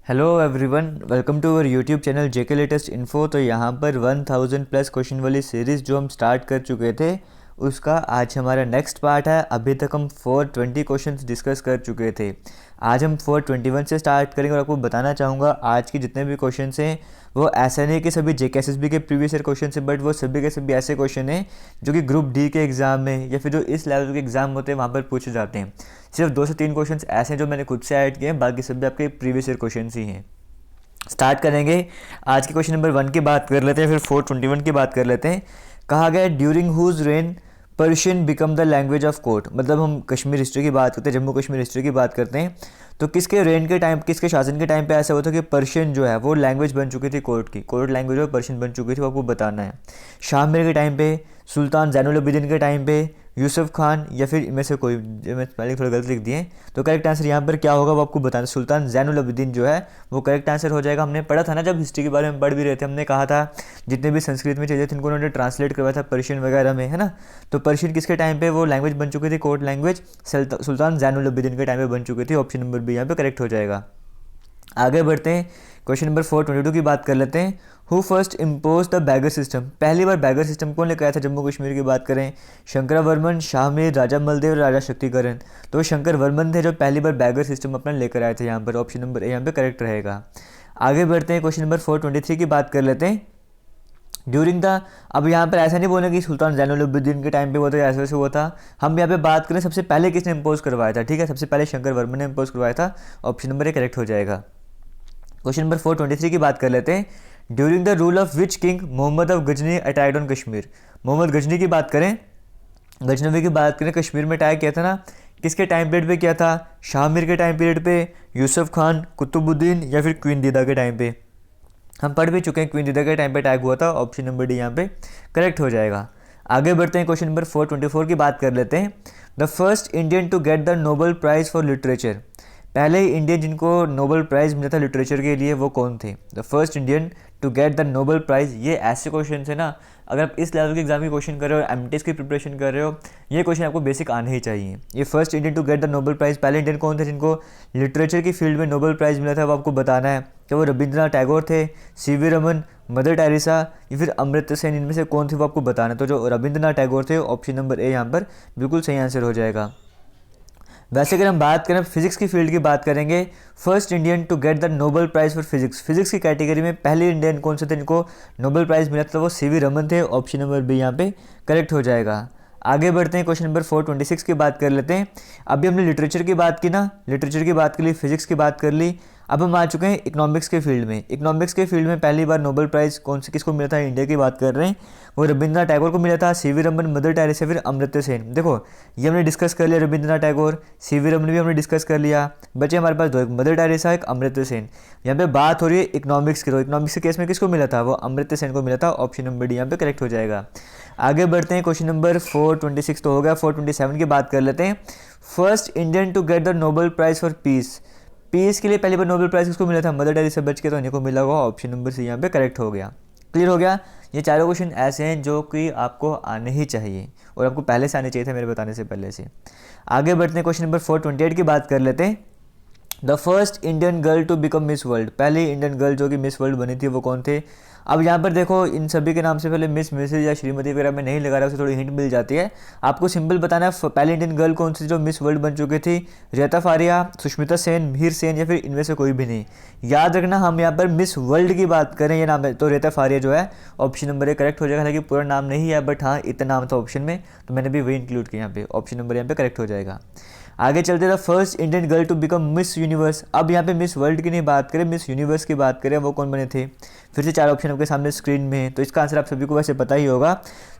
Hello everyone, welcome to our YouTube channel JK latest info. तो यहाँ पर 1000 plus question वाली सीरीज़ जो हम स्टार्ट कर चुके थे उसका आज हमारा नेक्स्ट पार्ट है। अभी तक हम 420 क्वेश्चंस डिस्कस कर चुके थे। आज हम 421 से स्टार्ट करेंगे और आपको बताना चाहूँगा आज के जितने भी क्वेश्चंस हैं वो ऐसा नहीं कि सभी जेकेएसएसबी के प्रीवियस ईयर क्वेश्चन हैं, बट वो सभी के सभी ऐसे क्वेश्चन हैं जो कि ग्रुप डी के एग्ज़ाम में या फिर जो इस लेवल के एग्ज़ाम होते हैं वहाँ पर पूछे जाते हैं। सिर्फ 2 से 3 क्वेश्चंस ऐसे हैं जो मैंने खुद से ऐड किए हैं, बाकी सभी आपके प्रीवियस ईयर क्वेश्चन ही हैं। स्टार्ट करेंगे। आज के क्वेश्चन नंबर 1 की बात कर लेते हैं, फिर 421 की बात कर लेते हैं। कहा गया during whose reign Persian become the language of court. मतलब हम कश्मीर हिस्ट्री की बात करते हैं, जम्मू कश्मीर हिस्ट्री की बात करते हैं, तो किसके रेन के टाइम, किसके शासन के टाइम पे ऐसा होता है कि पर्शियन जो है वो लैंग्वेज बन चुकी थी कोर्ट की, कोर्ट लैंग्वेज और पर्शियन बन चुकी थी, वो आपको बताना है। शाह मीर के टाइम पे, सुल्तान जैनुल अबिदीन के टाइम पे, यूसुफ खान, या फिर इनमें से कोई। मैं पहले थोड़ा गलत लिख दिए, तो करेक्ट आंसर यहाँ पर क्या होगा वो आपको बताना। सुल्तान जैनुल अबिदीन जो है वो करेक्ट आंसर हो जाएगा। हमने पढ़ा था ना, जब हिस्ट्री के बारे में पढ़ भी रहे थे, हमने कहा था जितने भी संस्कृत में चीज़ें थी उनको उन्होंने ट्रांसलेट करवाया था पर्शियन वगैरह में, है ना। तो पर्शियन किसके टाइम पे वो लैंग्वेज बन चुकी थी, कोर्ट लैंग्वेज? सुल्तान जैनुल अबिदीन के टाइम पे बन चुकी थी। ऑप्शन नंबर बी यहाँ पे करेक्ट हो जाएगा। आगे बढ़ते हैं, क्वेश्चन नंबर 422 की बात कर लेते हैं। Who first impose the bagger system. पहली बार बैगर सिस्टम कौन लेकर आया था जम्मू कश्मीर की बात करें? शंकर वर्मन, शाह मीर, राजा मलदेव, राजा शक्तिकरण। तो शंकर वर्मन थे जो पहली बार बैगर सिस्टम अपना लेकर आए थे। यहाँ पर ऑप्शन नंबर ए यहाँ पे करेक्ट रहेगा। आगे बढ़ते हैं, क्वेश्चन नंबर 423 की बात कर लेते हैं। ड्यूरिंग द, अब यहाँ पर ऐसा नहीं बोलना कि सुल्तान जैनुल अबिदीन के टाइम पे वो था, ऐसे वैसे हुआ था। हम यहाँ पे बात करें सबसे पहले किसने इम्पोज करवाया था, ठीक है। सबसे पहले शंकर वर्मन ने इम्पोज करवाया था। ऑप्शन नंबर ए करेक्ट हो जाएगा। क्वेश्चन नंबर 423 की बात कर लेते हैं। During the rule of which king Mohammad of Ghazni attacked on Kashmir. Mohammad Ghazni की बात करें, गजनवी की बात करें, कश्मीर में अटैक किया था ना, किसके टाइम पीरियड पे किया था? शाह मीर के टाइम पीरियड पे, यूसुफ खान, कुतुबुद्दीन, या फिर क्वीन दीदा के टाइम पे? हम पढ़ भी चुके हैं, क्वीन दीदा के टाइम पे अटैक हुआ था। ऑप्शन नंबर डी यहाँ पे करेक्ट हो जाएगा। आगे बढ़ते हैं, क्वेश्चन नंबर 424 की बात कर लेते हैं। The first Indian to get the Nobel prize for literature. पहले इंडियन जिनको नोबेल प्राइज़ मिला था लिटरेचर के लिए वो कौन थे? The first Indian to get the Nobel prize. ये ऐसे क्वेश्चन है ना, अगर आप इस लेवल के एग्जाम की क्वेश्चन कर रहे हो, एमटीएस की प्रिपरेशन कर रहे हो, ये क्वेश्चन आपको बेसिक आने ही चाहिए। ये first Indian to get the Nobel prize, पहले इंडियन कौन थे जिनको लिटरेचर की फील्ड में नोबेल प्राइज़ मिला था, वो आपको बताना है। क्या वो रविंद्रनाथ टैगोर थे, सीवी रमन, मदर टेरेसा, या फिर अमृता सेन? इनमें से कौन थे वो आपको बताना है। तो जो रविंद्रनाथ टैगोर थे, ऑप्शन नंबर ए यहाँ पर बिल्कुल सही आंसर हो जाएगा। वैसे अगर हम बात करें फिजिक्स की फील्ड की बात करेंगे, first Indian to get the Nobel prize for physics, physics की कैटेगरी में पहले इंडियन कौन से थे जिनको नोबेल प्राइज़ मिला था? वो सीवी रमन थे। ऑप्शन नंबर बी यहाँ पे करेक्ट हो जाएगा। आगे बढ़ते हैं, क्वेश्चन नंबर 426 की बात कर लेते हैं। अभी हमने लिटरेचर की बात की ना, लिटरेचर की बात कर ली, फिजिक्स की बात कर ली, अब हम आ चुके हैं इकोनॉमिक्स के फील्ड में। इकोनॉमिक्स के फील्ड में पहली बार नोबेल प्राइज़ कौन से किसको मिला था? इंडिया की बात कर रहे हैं, वो रविंद्रनाथ टैगोर को मिला था, सीवी रमन, मदर टेरेसा, फिर अमृता सेन। देखो ये हमने डिस्कस कर लिया, रविंद्रनाथ टैगोर, सीवी रमन भी हमने डिस्कस कर लिया, बचे हमारे पास दो, एक मदर टेरेसा, एक अमृता सेन। यहाँ पे बात हो रही है इकोनॉमिक्स की, तो इकोनॉमिक्स के केस में किसको मिला था? वो अमृता सेन को मिला था। ऑप्शन नंबर डी यहाँ पे करेक्ट हो जाएगा। आगे बढ़ते हैं, क्वेश्चन नंबर 426 तो हो गया, 427 की बात कर लेते हैं। First Indian to get the Nobel prize for peace. Peace के लिए पहली बार नोबेल प्राइज़ किसको मिला था? मदर टेरेसा बच के, तो इन्हीं को मिला होगा। ऑप्शन नंबर सी यहाँ पे करेक्ट हो गया। क्लियर हो गया। ये चारों क्वेश्चन ऐसे हैं जो कि आपको आने ही चाहिए और आपको पहले से आने चाहिए थे मेरे बताने से पहले से। आगे बढ़ते हैं, क्वेश्चन नंबर 428 की बात कर लेते हैं। The first Indian girl to become Miss World. पहली इंडियन गर्ल जो कि मिस वर्ल्ड बनी थी वो कौन थे? अब यहाँ पर देखो इन सभी के नाम से पहले मिस, मिसेज या श्रीमती वगैरह में नहीं लगा रहा, उसे थोड़ी हिंट मिल जाती है। आपको सिंपल बताना है पहली इंडियन गर्ल कौन सी जो मिस वर्ल्ड बन चुकी थी? रेता फारिया, सुष्मिता सेन, मिहिर सेन, या फिर इनमें से कोई भी नहीं। याद रखना हम यहाँ पर मिस वर्ल्ड की बात करें, ये नाम है तो रेता फारिया जो है ऑप्शन नंबर ए करेक्ट हो जाएगा। हालांकि पूरा नाम नहीं है, बट हाँ इतना नाम था ऑप्शन में, तो मैंने भी वही इंक्लूड किया यहाँ पे। ऑप्शन नंबर यहाँ पे करेक्ट हो जाएगा। आगे चलते थे, first Indian girl to become Miss Universe. अब यहाँ पे मिस वर्ल्ड की नहीं बात करें, मिस यूनिवर्स की बात करें, वो कौन बने थे? फिर से चार ऑप्शन आपके सामने स्क्रीन में है, तो इसका आंसर आप सभी को वैसे पता ही होगा,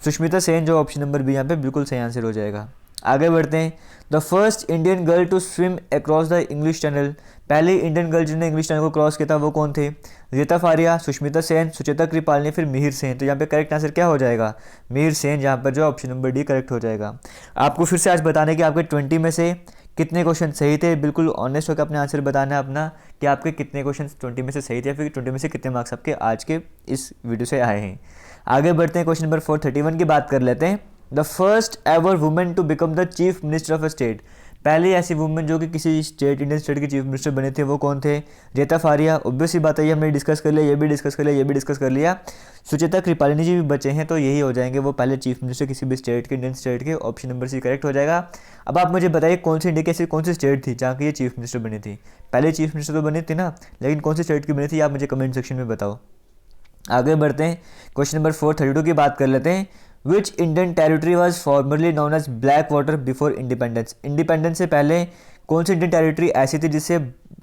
सुष्मिता सेन, जो ऑप्शन नंबर बी यहाँ पे बिल्कुल सही आंसर हो जाएगा। आगे बढ़ते हैं, the first Indian girl to swim across the English Channel. पहले इंडियन गर्ल जिन्होंने इंग्लिश चैनल को क्रॉस किया था वो कौन थे? रीता फारिया, सुष्मिता सेन, सुचेता कृपालनी, फिर मिहिर सेन। तो यहाँ पे करेक्ट आंसर क्या हो जाएगा? मिहिर सेन, यहाँ पर जो ऑप्शन नंबर डी करेक्ट हो जाएगा। आपको फिर से आज बताने कि आपके 20 में से कितने क्वेश्चन सही थे। बिल्कुल ऑनेस्ट होकर अपने आंसर बताना है अपना कि आपके कितने क्वेश्चन 20 में से सही थे, या फिर 20 में से कितने मार्क्स आपके आज के इस वीडियो से आए हैं। आगे बढ़ते हैं, क्वेश्चन नंबर 431 की बात कर लेते हैं। The first ever women to become the chief minister of state. पहली ऐसी वुमेन जो कि किसी स्टेट, इंडियन स्टेट के चीफ मिनिस्टर बने थे वो कौन थे? रीता फारिया, ऑब्वियस ही बात है, ये हमने डिस्कस कर लिया, ये भी डिस्कस कर लिया, ये भी डिस्कस कर लिया। सुचेता कृपालिनी जी भी बचे हैं, तो यही हो जाएंगे वो पहले चीफ मिनिस्टर किसी भी स्टेट के, इंडियन स्टेट के। ऑप्शन नंबर सी करेक्ट हो जाएगा। अब आप मुझे बताइए कौन सी इंडिया की ऐसी कौन सी स्टेट थी जहाँ की ये चीफ मिनिस्टर बनी थी? पहले चीफ मिनिस्टर तो बनी थी ना, लेकिन कौन सी स्टेट की बनी थी आप मुझे कमेंट सेक्शन में बताओ। आगे बढ़ते हैं, क्वेश्चन नंबर 432 की बात कर लेते हैं। Which Indian territory was formerly known as black water before independence? Independence से पहले कौन सी इंडियन टेरिटरी ऐसी थी जिसे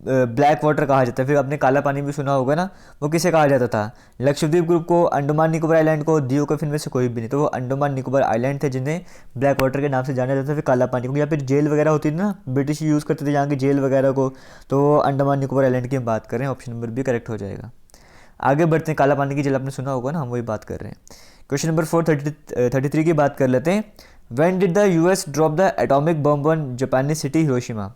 ब्लैक वाटर कहा जाता है? फिर आपने काला पानी भी सुना होगा ना, वो किसे कहा जाता था? लक्षद्वीप ग्रुप को, अंडमान निकोबार आइलैंड को, दीव को, इनमें से कोई भी नहीं। तो वो अंडमान निकोबार आइलैंड थे जिन्हें ब्लैक वाटर के नाम से जाना जाता था। फिर काला पानी को, या फिर जेल वगैरह होती थी ना, ब्रिटिश यूज़ करते थे यहाँ की जेल वगैरह को, तो वो अंडमान निकोबार आइलैंड की हम बात करें। ऑप्शन नंबर भी करेक्ट हो जाएगा। आगे बढ़ते हैं, काला पानी की जेल आपने सुना होगा ना, हम वही बात कर रहे हैं। क्वेश्चन नंबर 433 की बात कर लेते हैं। When did the US drop the atomic bomb on जापानी सिटी हिरोशिमा?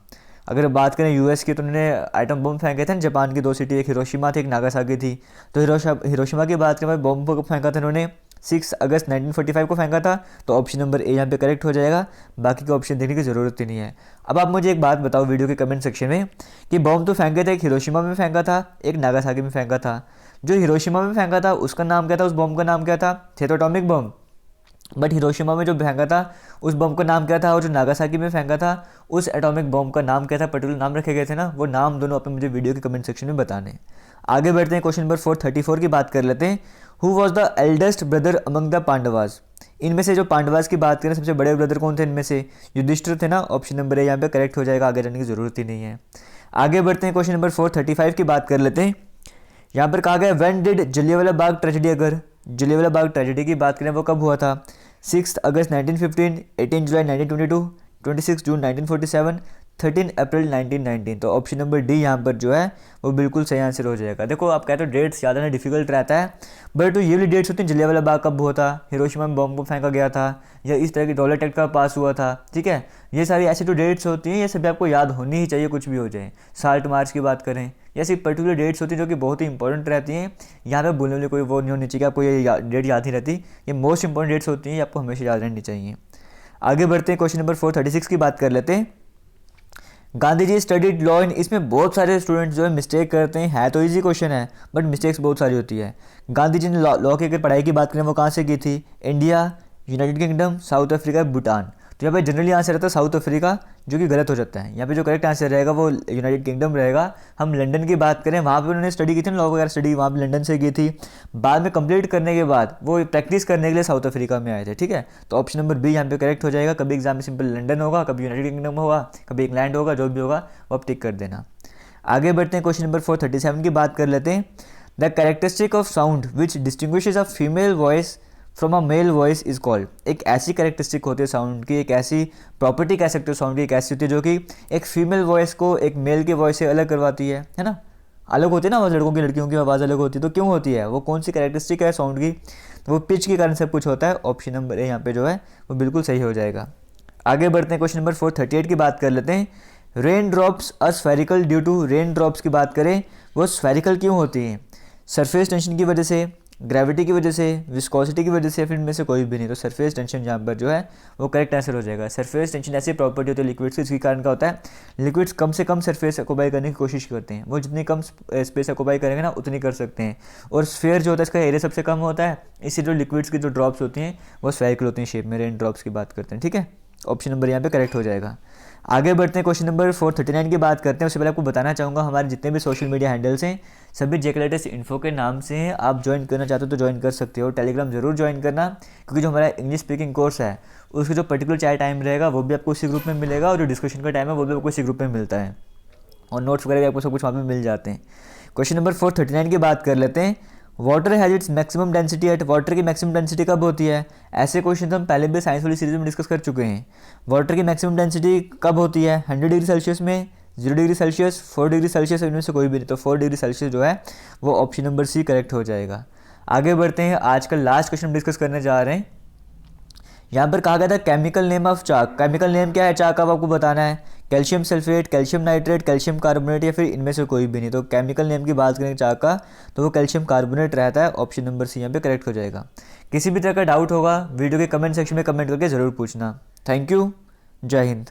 अगर बात करें यूएस की, तो उन्होंने एटम बम फेंके थे ना जापान की 2 सिटी, एक हिरोशिमा थी, एक नागासाकी थी। तो हिरोशिमा की बात करें, बॉम्ब को फेंका था उन्होंने 6 अगस्त 1945 को फेंका था। तो ऑप्शन नंबर ए यहाँ पे करेक्ट हो जाएगा, बाकी के ऑप्शन देखने की ज़रूरत ही नहीं है। अब आप मुझे एक बात बताओ वीडियो के कमेंट सेक्शन में कि बॉम्ब तो फेंके थे, एक हिरोशिमा में फेंका था, एक नागासाकी में फेंका था। जो हिरोशिमा में फेंका था उसका नाम क्या था? उस बॉम्ब का नाम क्या था? थे तो एटॉमिक बम, बट हिरोशिमा में जो फेंका था उस बम का नाम क्या था? और जो नागासाकी में फेंका था उस एटॉमिक बम का नाम क्या था? पर्टिकुलर नाम रखे गए थे ना, वो नाम दोनों अपने मुझे वीडियो के कमेंट सेक्शन में बताने। आगे बढ़ते हैं, क्वेश्चन नंबर 434 की बात कर लेते हैं। Who was the eldest brother among the Pandavas? इनमें से जो पांडवास की बात करें, सबसे बड़े ब्रदर कौन थे इनमें से? युधिष्ठिर थे ना। ऑप्शन नंबर ए यहाँ पे करेक्ट हो जाएगा, आगे जाने की जरूरत ही नहीं है। आगे बढ़ते हैं, क्वेश्चन नंबर 435 की बात कर लेते हैं। यहाँ पर कहा गया when did Jallianwala Bagh tragedy अगर? जलियांवाला बाग ट्रेजेडी की बात करें वो कब हुआ था? 6 अगस्त 1915, 18 जुलाई 1922, 26 जून 1947, 13 अप्रैल 1919। तो ऑप्शन नंबर डी यहाँ पर जो है वो बिल्कुल सही आंसर हो जाएगा। देखो आप कहते हो डेट्स याद आना डिफिकल्ट रहता है, बट ये वाली डेट्स होती हैं, जलियांवाला बाग कब हुआ था, हिरोशिमा में बॉम्ब को फेंका गया था, या इस तरह की डॉलर एक्ट का पास हुआ था, ठीक है। ये सारी ऐसी जो डेट्स होती हैं ये सभी आपको याद होनी ही चाहिए, कुछ भी हो जाए। साल्ट मार्च की बात करें, ये ऐसी पर्टिकुलर डेट्स होती हैं जो कि बहुत ही इंपॉर्टेंट रहती हैं। यहाँ पे बोलने वाली कोई वो नहीं होनी चाहिए कि आपको ये डेट याद ही रहती। ये मोस्ट इंपॉर्टेंट डेट्स होती हैं, ये आपको हमेशा याद रहनी चाहिए। आगे बढ़ते हैं, क्वेश्चन नंबर 436 की बात कर लेते हैं। Gandhi ji studied law in, इसमें बहुत सारे स्टूडेंट्स जो है मिस्टेक करते हैं, है तो इजी क्वेश्चन है बट मिस्टेक्स बहुत सारी होती है। गांधी जी ने लॉ की अगर पढ़ाई की बात करें वो कहाँ से की थी? India, United kingdom, south Africa, Bhutan. तो यहाँ पे जनरली आंसर रहता है साउथ अफ्रीका, जो कि गलत हो जाता है। यहाँ पे जो करेक्ट आंसर रहेगा वो यूनाइटेड किंगडम रहेगा। हम लंदन की बात करें, वहाँ पे उन्होंने स्टडी की थी ना, लॉ वगैरह स्टडी वहाँ पे लंदन से की थी। बाद में कंप्लीट करने के बाद वो प्रैक्टिस करने के लिए साउथ अफ्रीका में आए थे, ठीक है। तो ऑप्शन नंबर बी यहाँ पे करेक्ट हो जाएगा। कभी एग्जाम में सिंपल लंदन होगा, कभी यूनाइटेड किंगडम होगा, कभी इंग्लैंड होगा, जो भी होगा वो आप टिक कर देना। आगे बढ़ते हैं, क्वेश्चन नंबर 437 की बात कर लेते हैं। The characteristic of sound which distinguishes a female voice from a male voice is called? एक ऐसी कैरेक्टरिस्टिक होती है साउंड की, एक ऐसी प्रॉपर्टी कह सकते हो साउंड की, एक ऐसी होती है जो कि एक फीमेल वॉइस को एक मेल की वॉइस से अलग करवाती है ना। अलग होती है ना आवाज़, लड़कों की लड़कियों की आवाज़ अलग होती है, तो क्यों होती है? वो कौन सी कैरेक्टरिस्टिक है साउंड की? तो वो पिच के कारण सब कुछ होता है। ऑप्शन नंबर ए यहाँ पे जो है वो बिल्कुल सही हो जाएगा। आगे बढ़ते हैं, क्वेश्चन नंबर 438 की बात कर लेते हैं। Raindrops are spherical due to, raindrops की बात करें वो स्फेरिकल क्यों होती हैं? सरफेस टेंशन की वजह से, ग्रेविटी की वजह से, विस्कोसिटी की वजह से, फिर इनमें से कोई भी नहीं। तो सरफेस टेंशन यहाँ पर जो है वो करेक्ट आंसर हो जाएगा। सरफेस टेंशन ऐसी प्रॉपर्टी होती है लिक्विड्स की, इसके कारण क्या होता है, लिक्विड्स कम से कम सरफेस ऑक्यूपाई करने की कोशिश करते हैं। वो जितनी कम स्पेस ऑक्यूपाई करेंगे ना उतनी कर सकते हैं। और स्फेयर जो होता है इसका एरिया सबसे कम होता है, इसी जो लिक्विड्स की जो ड्रॉप्स होती हैं वो स्फेरिकल होती हैं शेप में। रेन ड्रॉप्स की बात करते हैं, ठीक है। ऑप्शन नंबर यहाँ पे करेक्ट हो जाएगा। आगे बढ़ते हैं, क्वेश्चन नंबर 439 की बात करते हैं। उससे पहले आपको बताना चाहूँगा हमारे जितने भी सोशल मीडिया हैंडल्स हैं सभी जेके लेटेस्ट इन्फो के नाम से हैं। आप ज्वाइन करना चाहते हो तो ज्वाइन कर सकते हो। टेलीग्राम जरूर ज्वाइन करना, क्योंकि जो हमारा इंग्लिश स्पीकिंग कोर्स है उसका जो पर्टिकुलर चाहे टाइम रहेगा वो भी आपको उसी ग्रुप में मिलेगा, और जो डिस्कशन का टाइम है वो भी आपको उसी ग्रुप में मिलता है, और नोट्स वगैरह भी आपको सब कुछ वहाँ पर मिल जाते हैं। क्वेश्चन नंबर 439 की बात कर लेते हैं। Water has its maximum density at, water की मैक्सिमम डेंसिटी कब होती है? ऐसे क्वेश्चन हम पहले भी साइंस वाली सीरीज में डिस्कस कर चुके हैं। वाटर की मैक्सिमम डेंसिटी कब होती है? 100 डिग्री सेल्सियस में, 0 डिग्री सेल्सियस, 4 डिग्री सेल्सियस, इनमें से कोई भी नहीं। तो 4 डिग्री सेल्सियस जो है वो ऑप्शन नंबर सी करेक्ट हो जाएगा। आगे बढ़ते हैं, आज का लास्ट क्वेश्चन डिस्कस करने जा रहे हैं। यहाँ पर कहा गया था chemical name of chalk. Chemical name क्या है चाक का, आपको बताना है। Calcium sulphate, calcium nitrate, calcium carbonate, या फिर इनमें से कोई भी नहीं। तो केमिकल नेम की बात करें चाक का तो वो कैल्शियम कार्बोनेट रहता है। ऑप्शन नंबर सी यहाँ पे करेक्ट हो जाएगा। किसी भी तरह का डाउट होगा वीडियो के कमेंट सेक्शन में कमेंट करके ज़रूर पूछना। थैंक यू, जय हिंद।